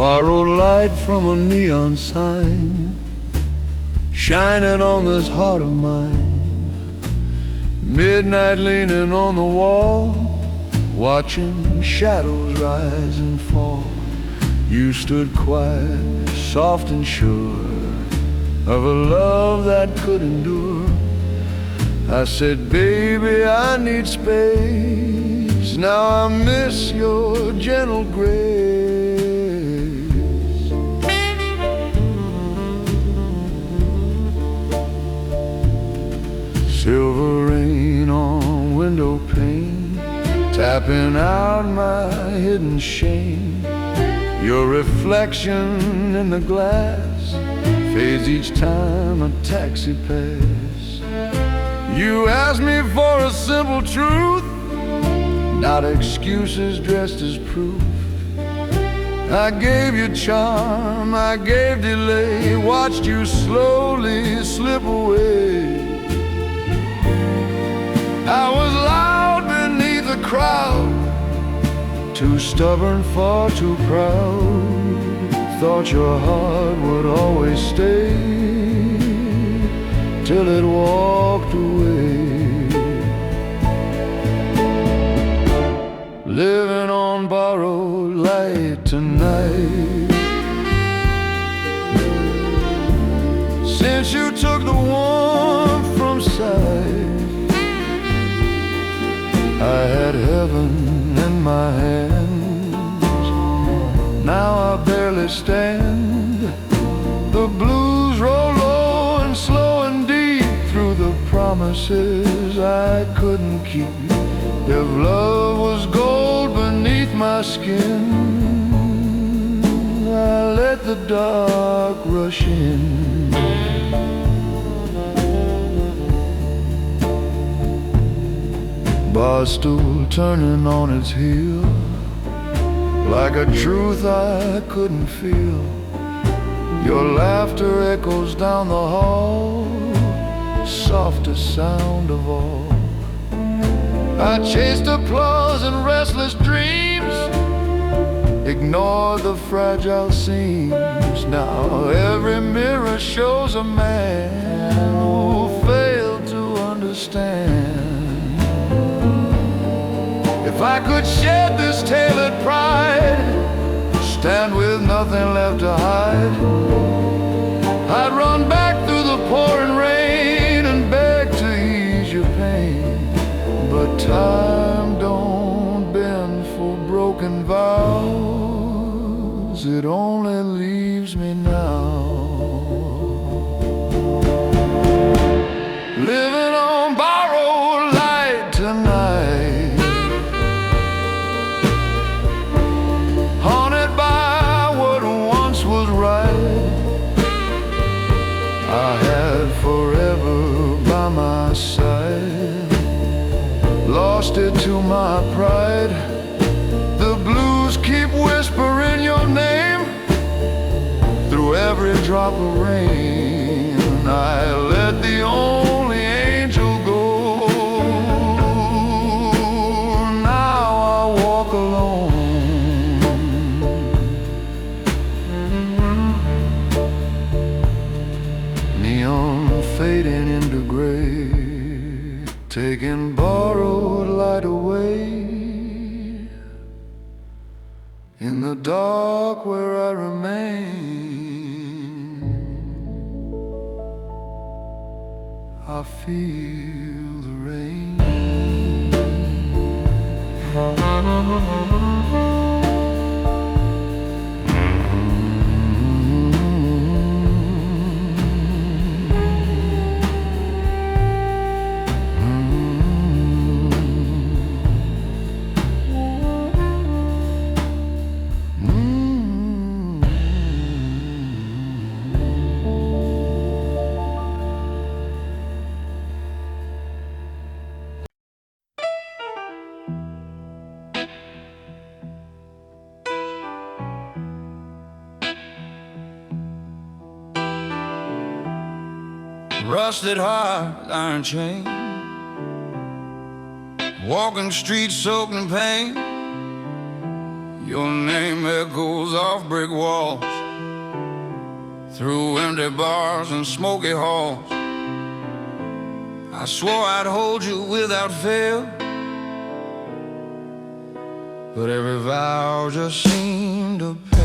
Borrowed light from a neon sign, shining on this heart of mine. Midnight leaning on the wall, watching shadows rise and fall. You stood quiet, soft and sure of a love that could endure. I said, baby, I need space. Now I miss your gentle grace. Silver rain on window pane, tapping out my hidden shame. Your reflection in the glass fades each time a taxi passes. You asked me for a simple truth, not excuses dressed as proof. I gave you charm, I gave delay, watched you slowly slip away. I was loud beneath the crowd, too stubborn, far too proud. Thought your heart would always stay till it walked away. Living on borrowed light tonight. Since you took the warmth from sight, I had heaven in my hands. Now I barely stand. The blues roll low and slow and deep through the promises I couldn't keep. If love was gold beneath my skin, I let the dark rush in. Bar stool turning on its heel, like a truth I couldn't feel. Your laughter echoes down the hall, softest sound of all. I chased applause and restless dreams, ignored the fragile seams. Now every mirror shows a man who failed to understand. If I could shed this tailored pride, stand with nothing left to hide, I'd run back through the pouring rain and beg to ease your pain. But time don't bend for broken vows, it only leaves me now living on borrowed light tonight, haunted by what once was right. I had forever by my side, lost it to my pride. The blues keep whispering your name through every drop of rain. I let the only angel go. Now I walk alone, neon fading into gray, taking borrowed light away. In the dark where I remain, I feel the rain. Rusted heart, iron chain, walking streets soaked in pain. Your name echoes off brick walls, through empty bars and smoky halls. I swore I'd hold you without fail, but every vow just seemed to pale.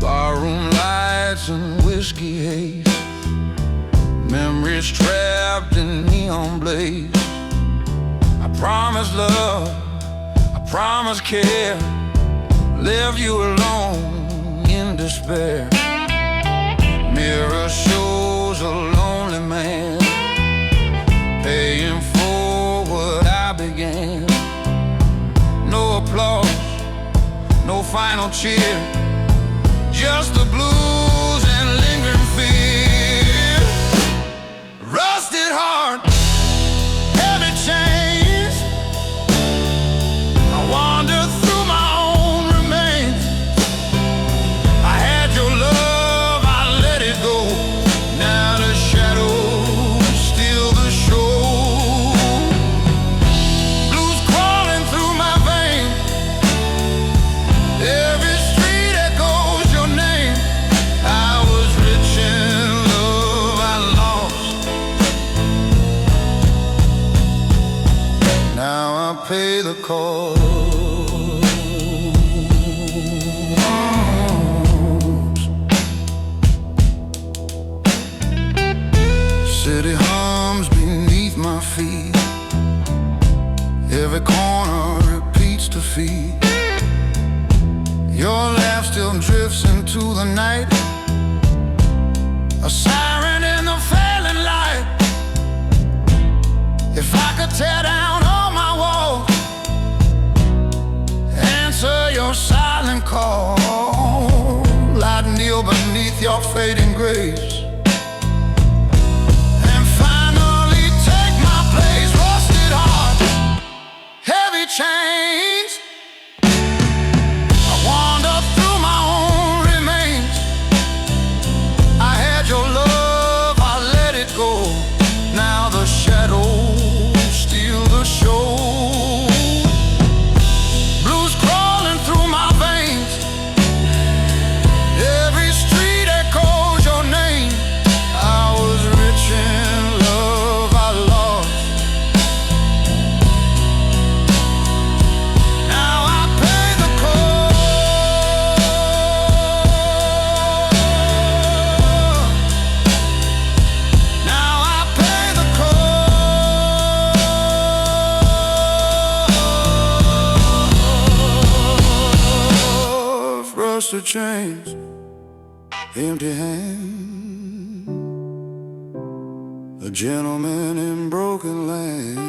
Barroom lights and whiskey haze, memories trapped in neon blaze. I promised love, I promised care, left you alone in despair. Mirror shows a lonely man, paying for what I began. No applause, no final cheer, just the blues and lingering fear. Rusted heart, heavy chains, I wander through my own remains. I had your love, I let it go. Now the shadows steal the show. Blues crawling through my veins, every street echoes your name. I was rich in love I lost, now I pay the cost. City hums beneath my feet, every corner repeats defeat. Your laugh still drifts into the night, a siren in the failing light. If I could tear down all my walls, answer your silent call, I'd kneel beneath your fading grace and finally take my place. Rusted heart, heavy chains, I wander through my own remains. I had your love, I let it go. Now the shadows steal the show. Blues crawling through my veins, every street echoes your name. I was rich in love I lost, now I pay the cost. Now I pay the cost. Rusted chains, empty hands, a gentleman in broken land.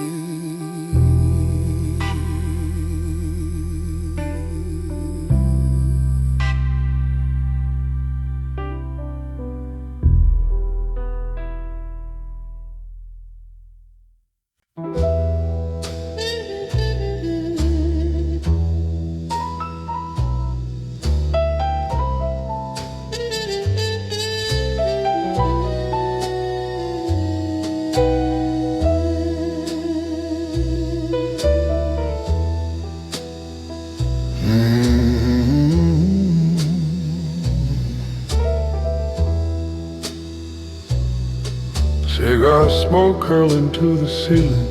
Cigar smoke curling to the ceiling,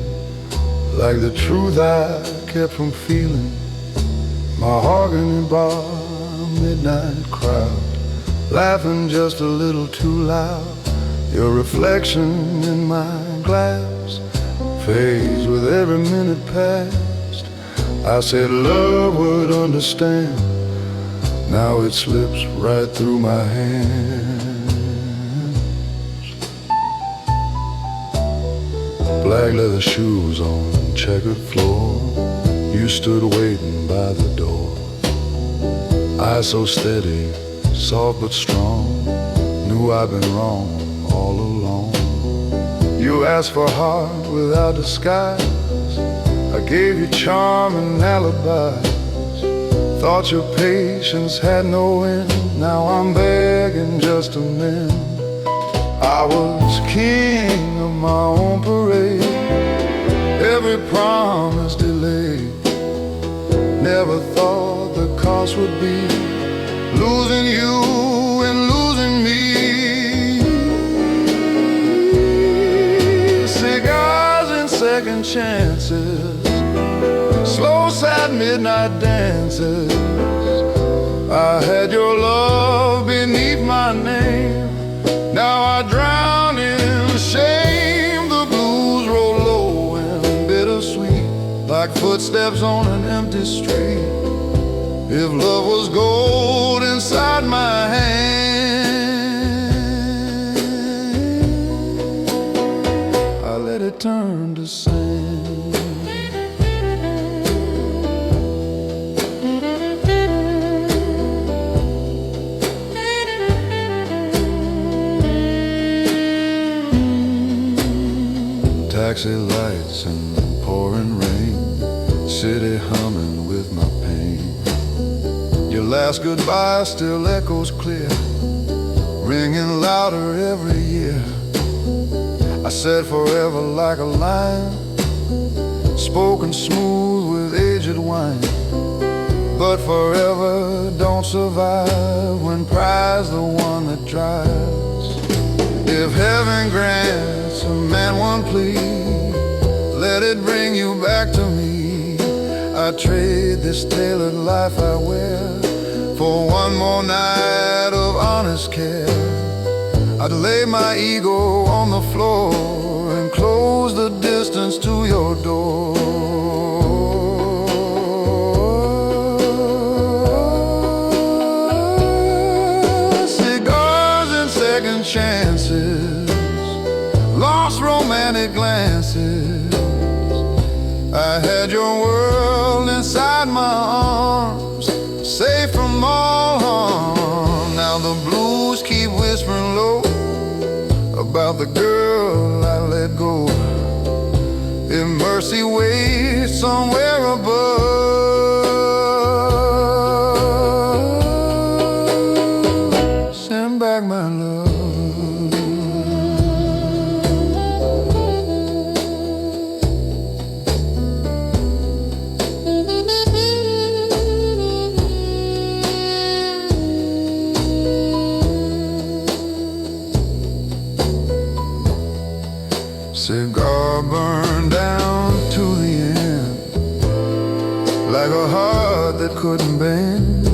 like the truth I kept from feeling. Mahogany bar, midnight crowd, laughing just a little too loud. Your reflection in my glass fades with every minute past. I said love would understand, now it slips right through my hands. Black leather shoes on checkered floor, you stood waiting by the door. Eyes so steady, soft but strong, knew I'd been wrong all along. You asked for heart without disguise, I gave you charm and alibis. Thought your patience had no end, now I'm begging just to mend. I was king of my own parade. Every promise delayed. Never thought the cost would be losing you and losing me. Cigars and second chances, slow sad midnight dances. I had your love beneath my name. Now I drown in shame. The blues roll low and bittersweet, like footsteps on an empty street. If love was gold inside my hand, I let it turn to sand. Taxi lights and pouring rain, city humming with my pain. Your last goodbye still echoes clear, ringing louder every year. I said forever like a line, spoken smooth with aged wine. But forever don't survive when pride's the one that drives. If heaven grants a man one plea, let it bring you back to me. I'd trade this tailored life I wear for one more night of honest care. I'd lay my ego on the floor and close the distance to your door. Cigars and second chances, lost romantic glances. I had your world inside my arms, safe from all harm. Now the blues keep whispering low about the girl I let go. If mercy waits somewhere above, send back my love. Cigar burned down to the end, like a heart that couldn't bend,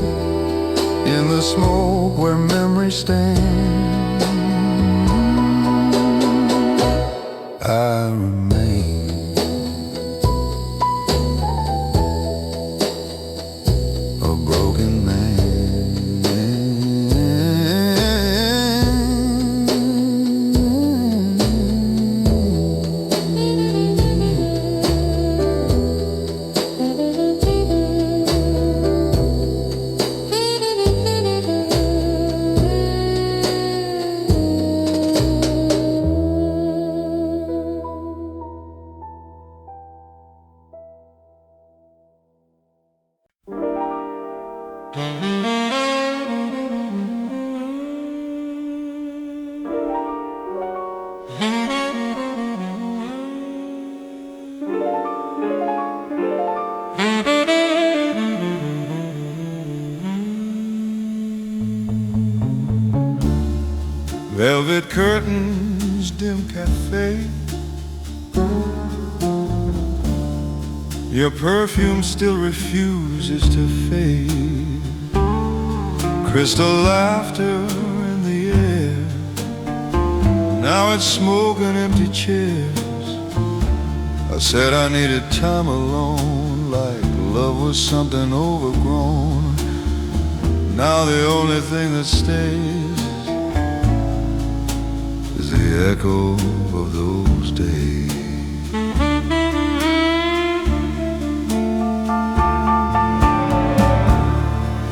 in the smoke where memories stand. I remain a broken man. Velvet curtains, dim cafe, your perfume still refuses to fade. Crystal laughter in the air, now it's smoke and empty chairs. I said I needed time alone, like love was something overgrown. Now the only thing that stays is the echo of those days.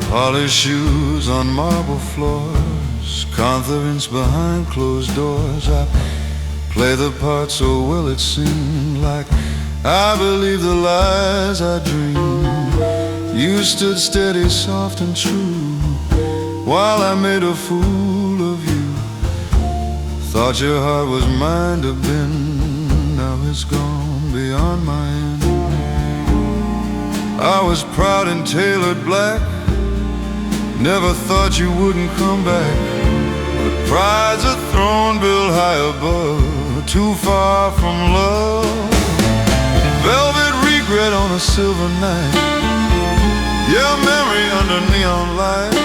Polished shoes on marble floors, confidence behind closed doors. I play the part so well it seemed like I believed the lies I dreamed. You stood steady, soft and true, while I made a fool of you. Thought your heart was mine to bend, now it's gone beyond my end. I was proud and tailored black, never thought you wouldn't come back. But pride's a throne built high above, too far from love. Velvet regret on a silver night, yeah, memory under neon light.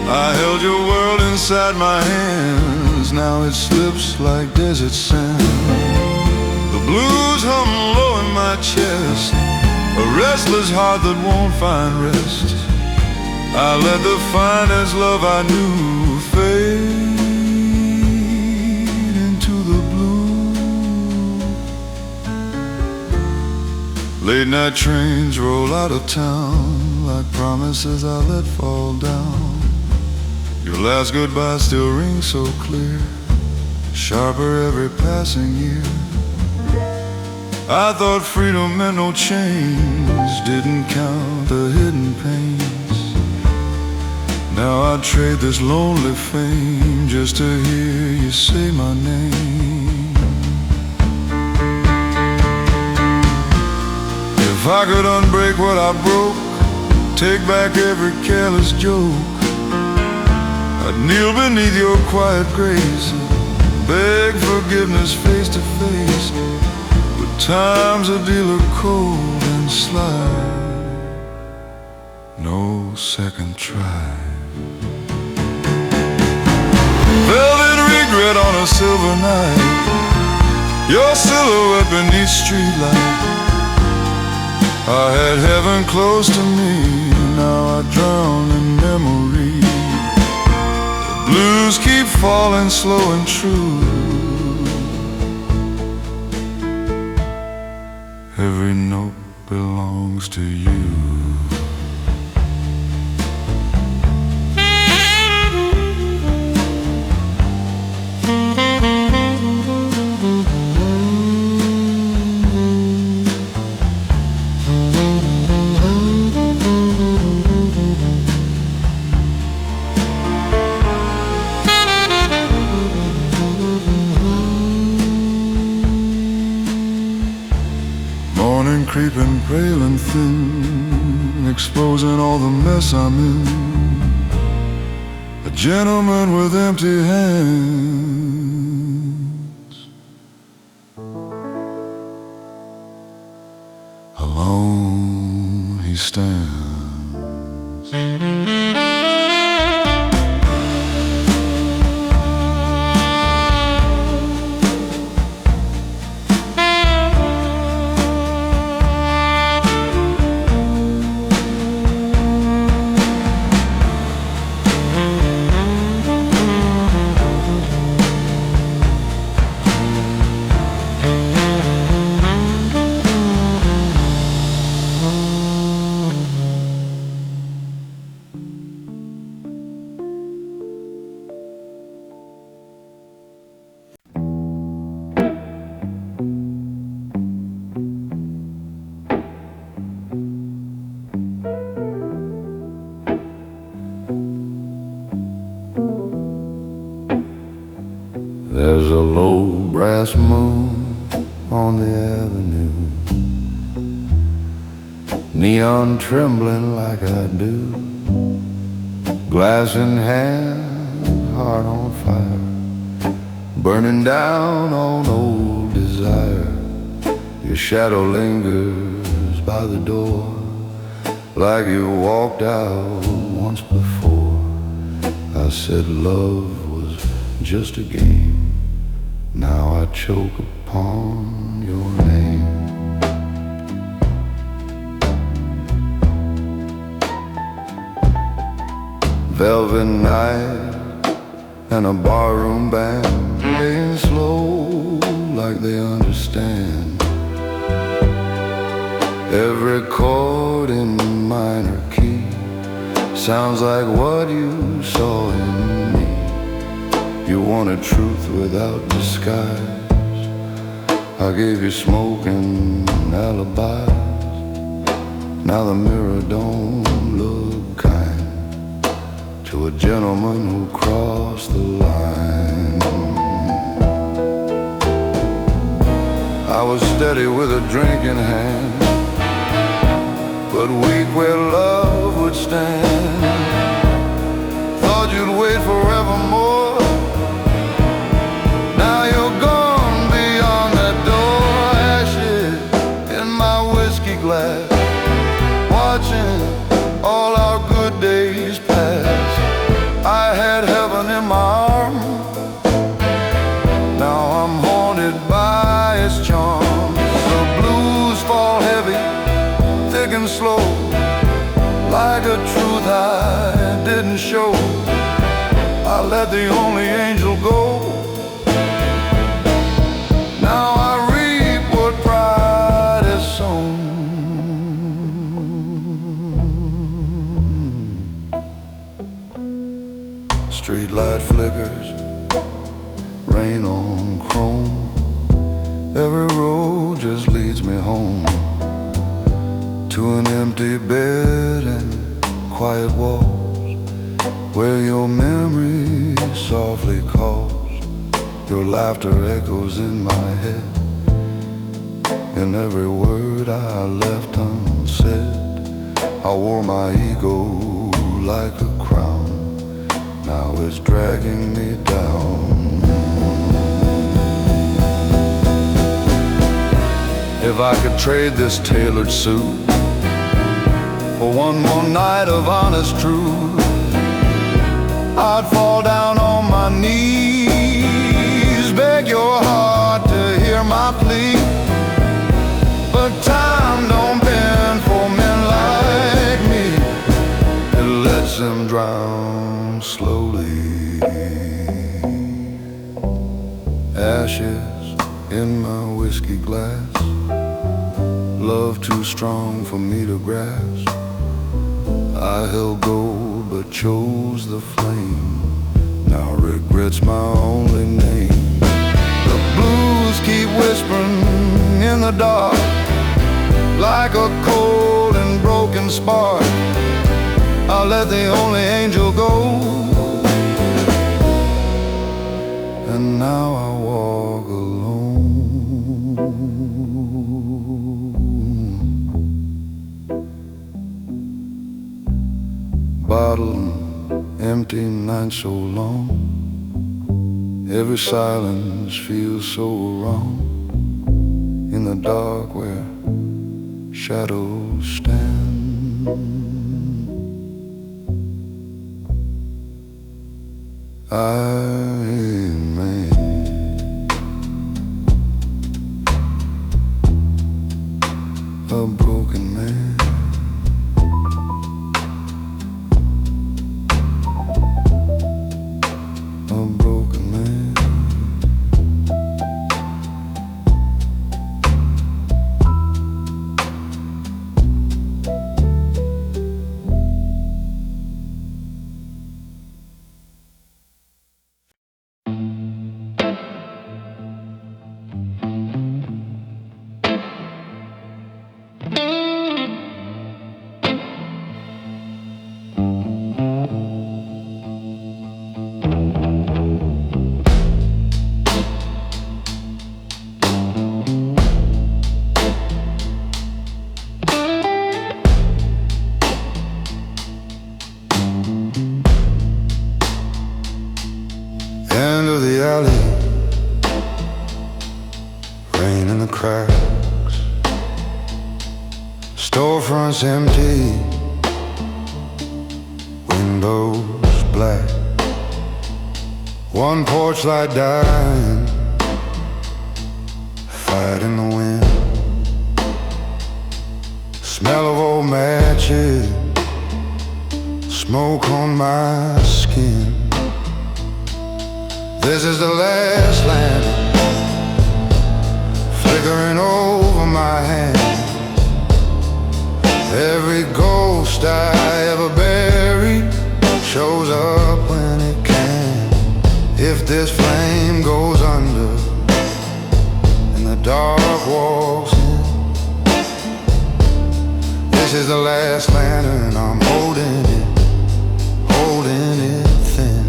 I held your world inside my hands, now it slips like desert sand. The blues hum low in my chest, a restless heart that won't find rest. I let the finest love I knew fade into the blue. Late night trains roll out of town like promises I let fall down. Your last goodbye still rings so clear, sharper every passing year. I thought freedom meant no chains, didn't count the hidden pains. Now I trade this lonely fame just to hear you say my name. If I could unbreak what I broke, take back every careless joke, I'd kneel beneath your quiet grace, beg forgiveness face to face. But time's a dealer cold and sly, no second try. Velvet regret on a silver night, your silhouette beneath streetlight. I had heaven close to me, now I drown in memory. Blues keep falling slow and true, every note belongs to you. Creeping pale and thin, exposing all the mess I'm in. A gentleman with empty hands, alone he stands. There's a low brass moon on the avenue, neon trembling like I do, glass in hand, heart on fire, burning down on old desire. Your shadow lingers by the door, like you walked out once before. I said love was just a game, now I choke upon your name. Velvet night and a barroom band playing slow like they understand. Every chord in minor key sounds like what you saw in me. You wanted truth without disguise, I gave you smoke and alibis. Now the mirror don't look kind to a gentleman who crossed the line. was steady with a drink in hand, but weak where love would stand. Thought you'd wait forevermore. Now you're gone beyond that door. Ashes in my whiskey glass, watching all our good days pass. I had heaven in my arms. Now I'm haunted by its charms. The blues fall heavy, thick and slow, like a truth I didn't show. I let the only angel go. Now I reap what pride has sown. Streetlight flickers, rain on chrome. Every road just leads me home, to an empty bed and quiet walls, where your memory softly calls. Your laughter echoes in my head, and every word I left unsaid. I wore my ego like a crown. Now it's dragging me down. If I could trade this tailored suit for one more night of honest truth, I'd fall down on my knees, beg your heart to hear my plea. But time don't bend for men like me. It lets them drown slowly. Ashes in my whiskey glass, love too strong for me to grasp. I held gold but chose the flame. Now regret's my only name. The blues keep whispering in the dark, like a cold and broken spark. I let the only angel go, and now I walk alone. Bottle empty night so long, every silence feels so wrong. In the dark where shadows stand, I'm a broken man. End of the alley, rain in the cracks, storefronts empty, windows black, one porch light dying, fight in the wind, smell of old matches, smoke on my skin. This is the last landing, flickering over my hand. Every ghost I ever buried shows up when it can. If this flame goes under and the dark walks in, this is the last lantern, I'm holding it thin.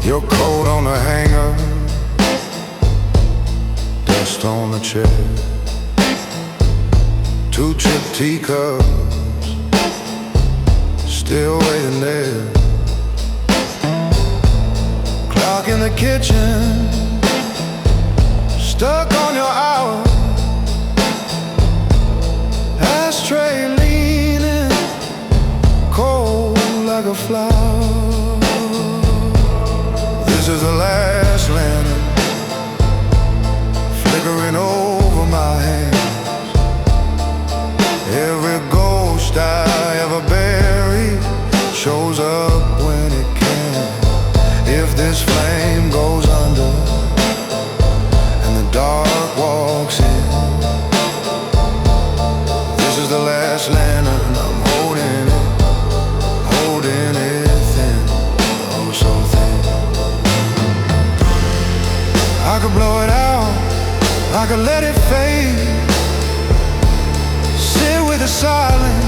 Your coat on the hanger, dust on the chair, two chipped teacups still waiting there. Clock in the kitchen, stuck on your hour. Ashtray leaning, cold like a flower. This is the last lantern flickering over my hands. Every ghost I ever buried shows up when it can. If this flame goes under and the dark walks in, this is the last lantern. I'm holding it thin, oh so thin. I could blow it out, I could let it fade, sit with the silence,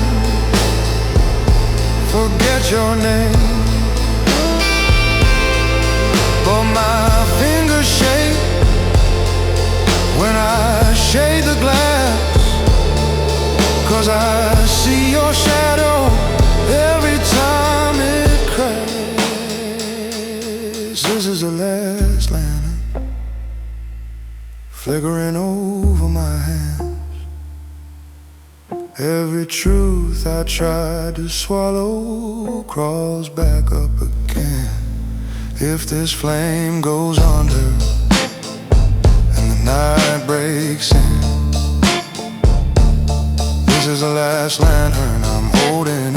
forget your name. But my fingers shake when I shade the glass, 'cause I see your shadow every time it cracks. This is the last lantern flickering over my hands. Every truth I tried to swallow crawls back up again. If this flame goes under and the night breaks in, this is the last lantern. I'm holding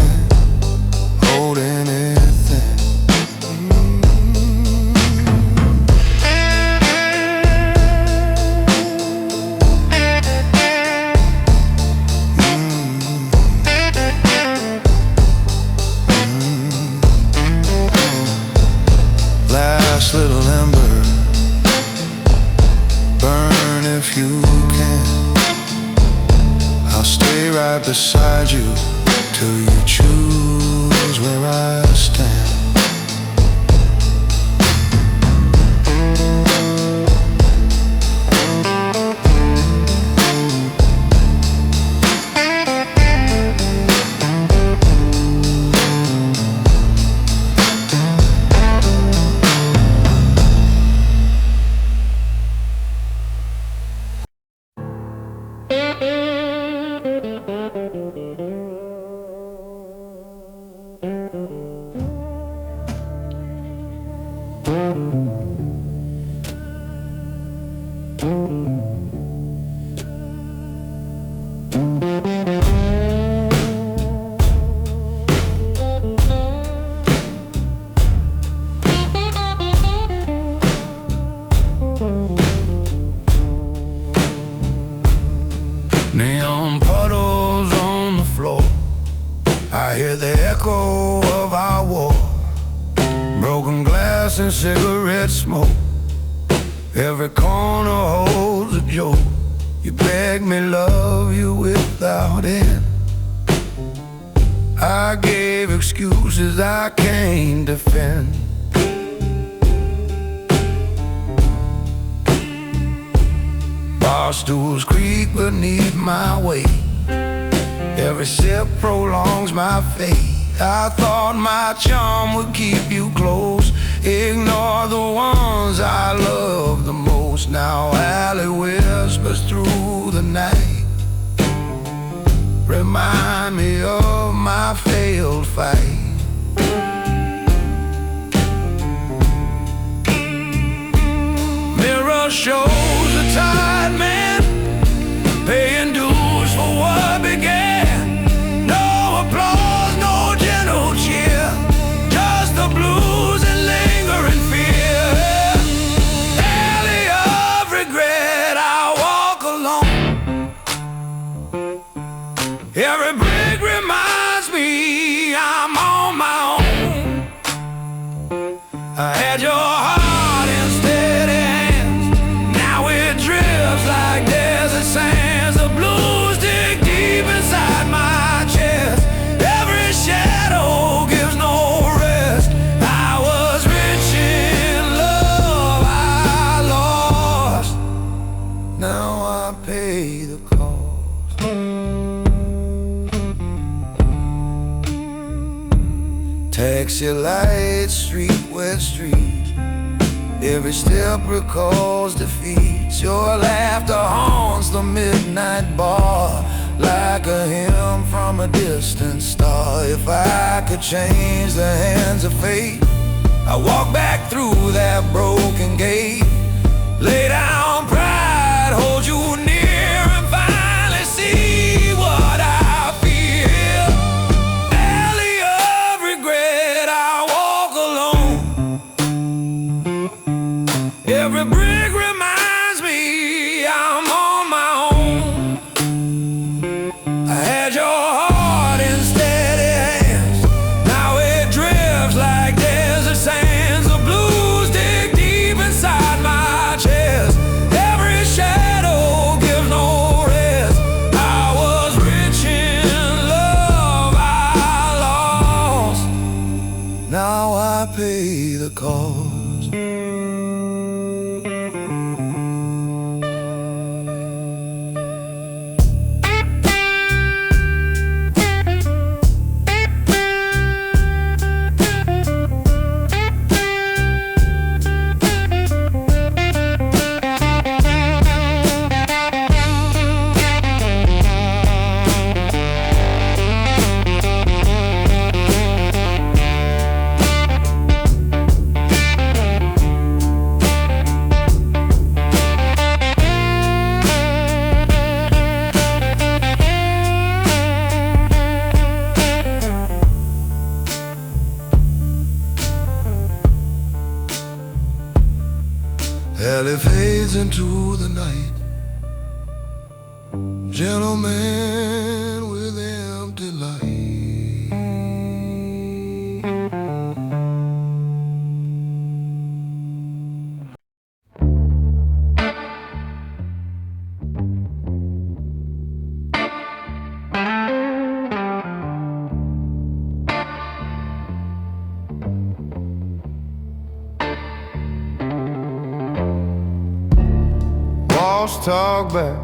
it thin. Last little ember, burn if you can. I'll stay right beside you till you choose where I stand. Neon puddles on the floor, I hear the echo of our war. Broken glass and cigarette smoke, every corner holds a joke. You beg me love you without end. I gave excuses I can't defend. Bar stools creak beneath my weight, every sip prolongs my fate. I thought my charm would keep you close, ignore the ones I love the most. Now alley whispers through the night remind me of my failed fight. Mirror shows a tired man paying dues for what began. No applause, no gentle cheer, just the blues and lingering fear. Alley of regret, I walk alone. Every brick reminds me I'm on my own. I had your heart in steady hands, now it drifts like desert sands. The blues dig deep inside my chest, every shadow gives no rest. I was reaching exit light, street wet street. Every step recalls defeat. Your laughter haunts the midnight bar like a hymn from a distant star. If I could change the hands of fate, I walk back through that broken gate. Lay down pride, hold you near, and finally see what I feel. Alley of regret, I walk alone. Every brick reminds me I'm on my own. I had your heart in steady hands. Now it drifts like desert sands. The blues dig deep inside my chest. Every shadow gives no rest. I was rich in love I lost. Now I pay the cost. Alley fades into the night. Gentleman with empty light. Walls talk back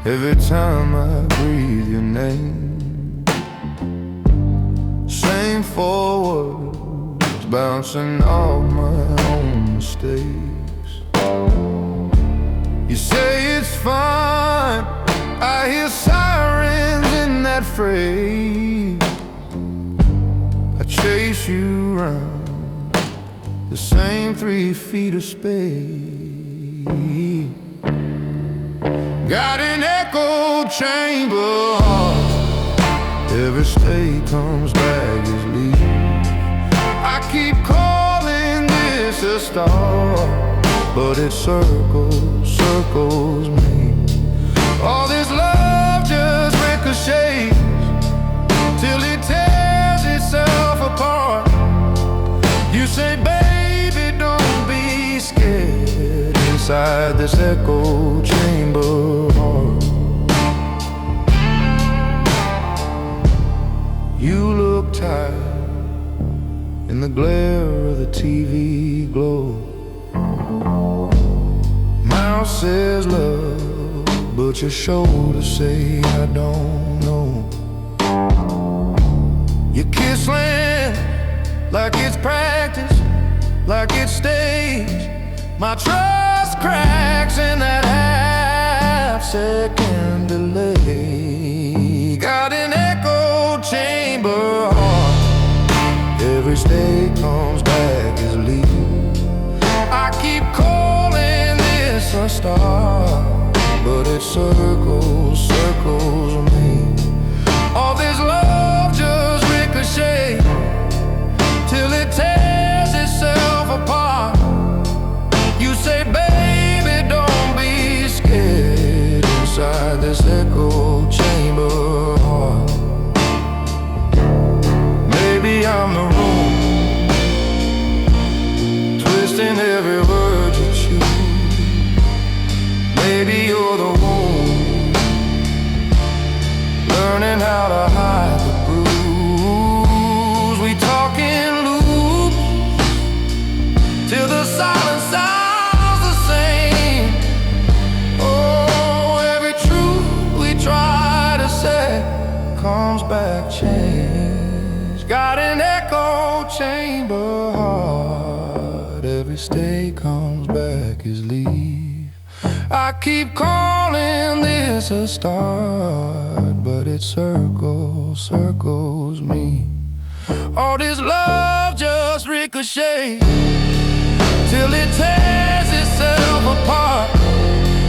every time I breathe your name. Same forwards bouncing off my own mistakes. You say it's fine, I hear sirens in that phrase. I chase you round the same 3 feet of space. Got an echo chamber heart. Every state comes back as leave. I keep calling this a star, but it circles me. All this love just ricochets till it tears itself apart. You say, baby, don't be scared. Inside this echo chamber heart, you look tired in the glare of the TV glow. Mouth says love, but your shoulders say I don't know. You kiss land like it's practice, like it's stage. My trust cracks in that half-second delay. Got an echo chamber heart. Every state comes back as leave. I keep calling this a star, but it circles me. All this love just ricochets till it tears itself apart. You say, baby, don't be scared. Inside this echo chamber heart, maybe I'm the room, twisting every word you choose. Maybe you're the wound heart. Every stay comes back as leave. I keep calling this a start, but it circles me. All this love just ricochets till it tears itself apart.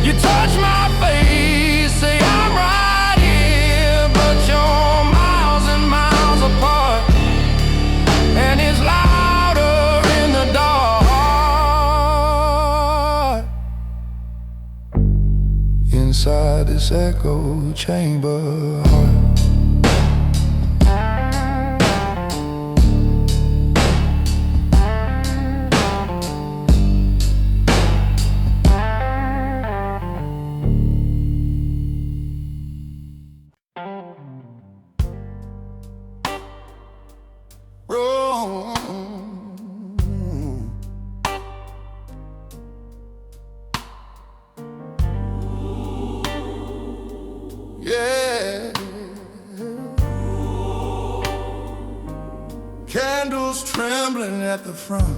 You touch my face, say I'm right here, but you're miles and miles apart, and it's louder in the dark. Inside this echo chamber heart. Yeah. Candles trembling at the front,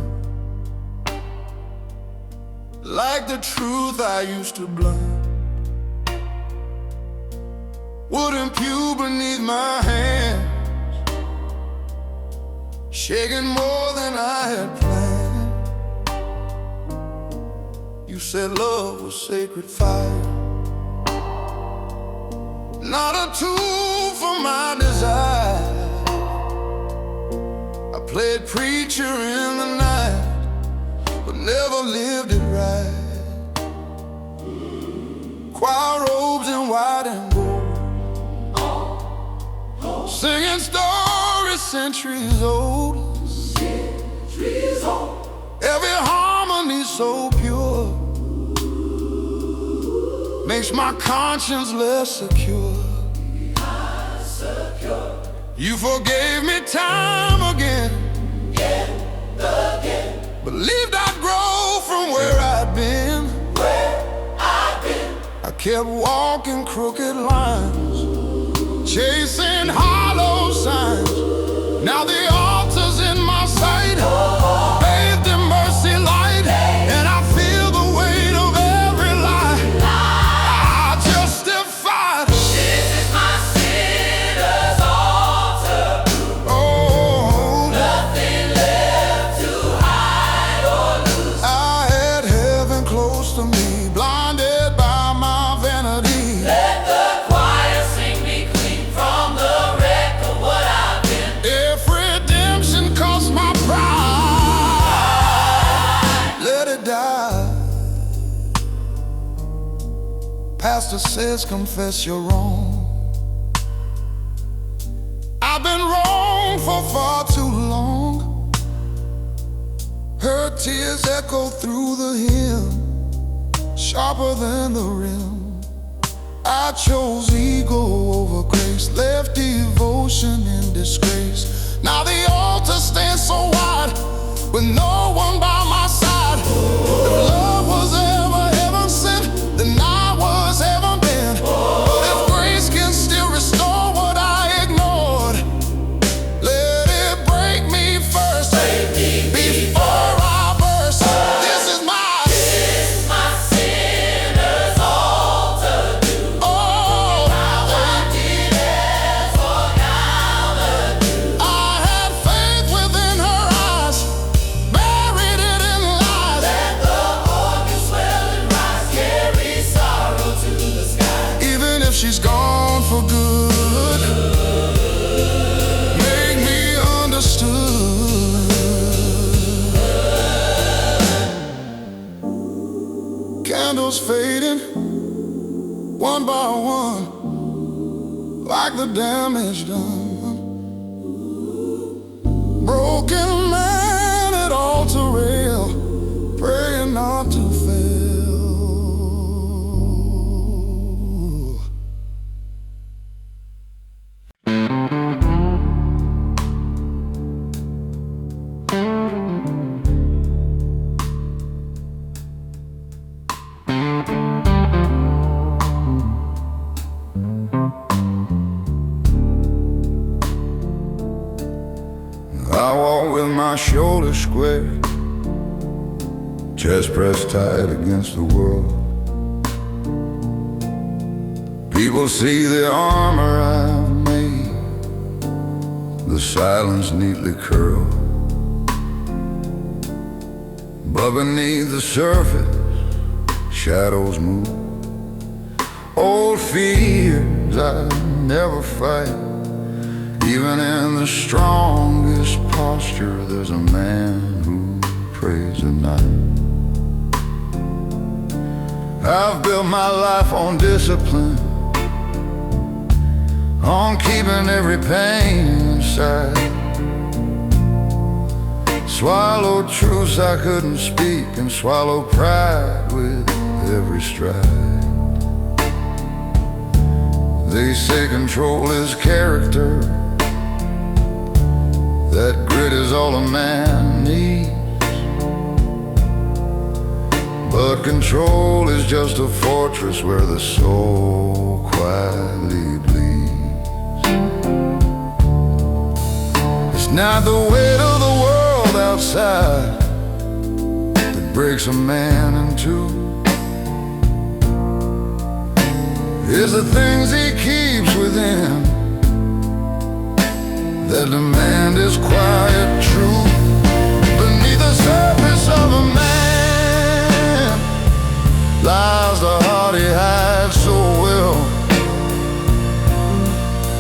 like the truth I used to blunt. Wooden pew beneath my hands, shaking more than I had planned. You said love was sacred fire, not a tool for my desire. I played preacher in the night, but never lived it right. Choir robes in white and gold, singing stories centuries old. Every harmony so pure makes my conscience less secure. You forgave me time again, believed I'd grow from where I'd been. I kept walking crooked lines, chasing hollow signs. Now the altar's in my sight, bathed in mercy light, and I feel the weight of every lie I justified. This is my sinner's altar. Oh, Nothing left to hide or lose. I had heaven close to me, blinded by my vanity. Let the choir sing me clean from the wreck of what I've been. If redemption cost my pride, let it die. Pastor says confess you're wrong. I've been wrong for far too long. Her tears echo through the hymn, sharper than the rim. I chose ego over grace, left devotion in disgrace. Now the altar stands so wide, with no one by my side. If love was ever heaven sent, then I was heaven bent. If grace can still restore what I ignored, let it break me first, before I burst. This is my Sinner's altar. oh, I had faith within her eyes, buried it in lies. Let the organ swell and rise, carry sorrow to the sky. Even if she's gone for good, make me understood. Candles fading, one by one, like the damage done. Broken man at altar rail, praying not to fail. I walk with my shoulders square, chest pressed tight against the world. People see the armor I've made, the silence neatly curled. But beneath the surface, shadows move. Old fears I never fight. Even in the strongest posture, there's a man who prays at night. I've built my life on discipline, on keeping every pain inside. Swallowed truths I couldn't speak, and swallowed pride with every stride. They say control is character, that grit is all a man needs. But control is just a fortress where the soul quietly bleeds. It's not the weight of the world outside that breaks a man in two. It's the things he keeps within that demand his quiet truth. Beneath the surface of a man lies the heart he hides so well.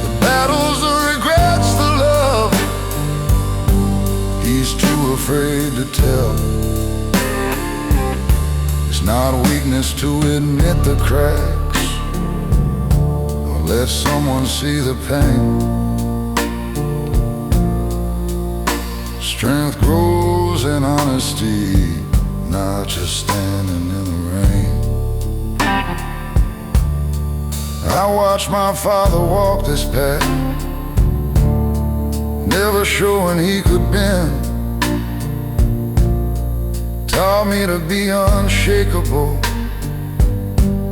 The battles, the regrets, the love he's too afraid to tell. It's not weakness to admit the cracks, or let someone see the pain. Strength grows in honesty, not just standing in the rain. I watched my father walk this path, never showing he could bend. Taught me to be unshakable,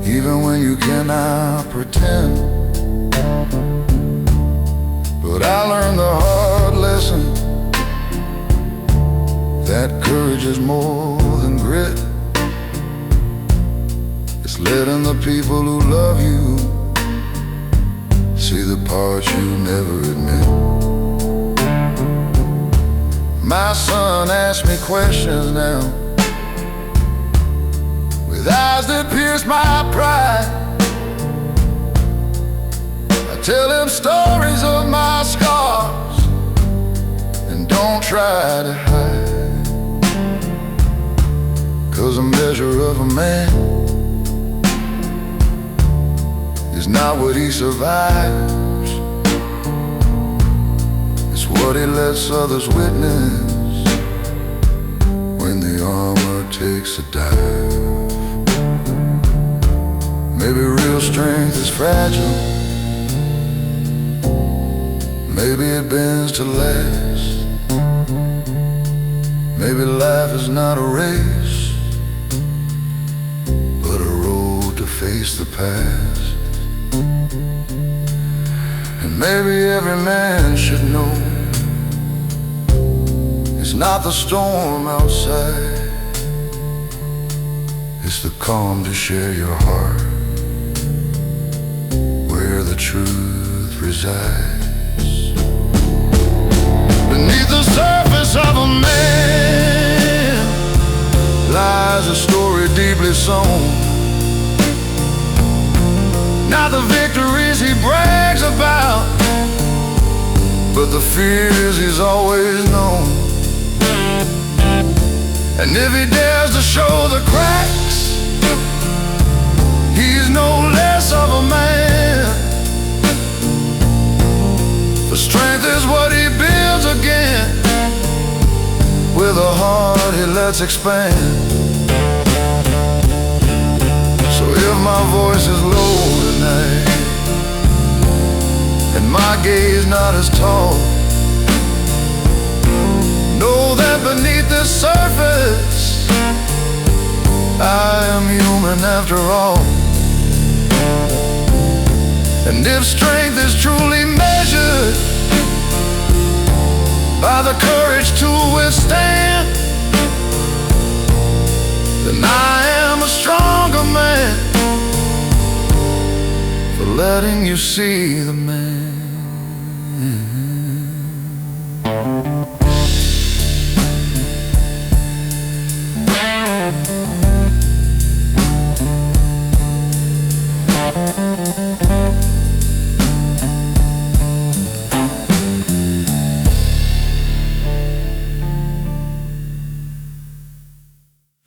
even when you cannot pretend. But I learned the hard lesson, that courage is more than grit. It's letting the people who love you see the parts you never admit. My son asks me questions now, with eyes that pierce my pride. I tell him stories of my scars and don't try to hide. 'Cause a measure of a man is not what he survives, it's what he lets others witness when the armor takes a dive. Maybe real strength is fragile, maybe it bends to last. Maybe life is not a race, but a road to face the past. And maybe every man should know it's not the storm outside, it's the calm to share your heart, where the truth resides. Beneath the surface of a man lies a story deeply sown. Not the victories he brags about, but the fears he's always known. And if he dares to show the cracks, he's no less of a man. For strength is what he builds again, with a heart he lets expand. So if my voice is low tonight, and my gaze not as tall, know that beneath this surface I am human after all. And if strength is truly measured by the courage to withstand, then I am a stronger man for letting you see the man.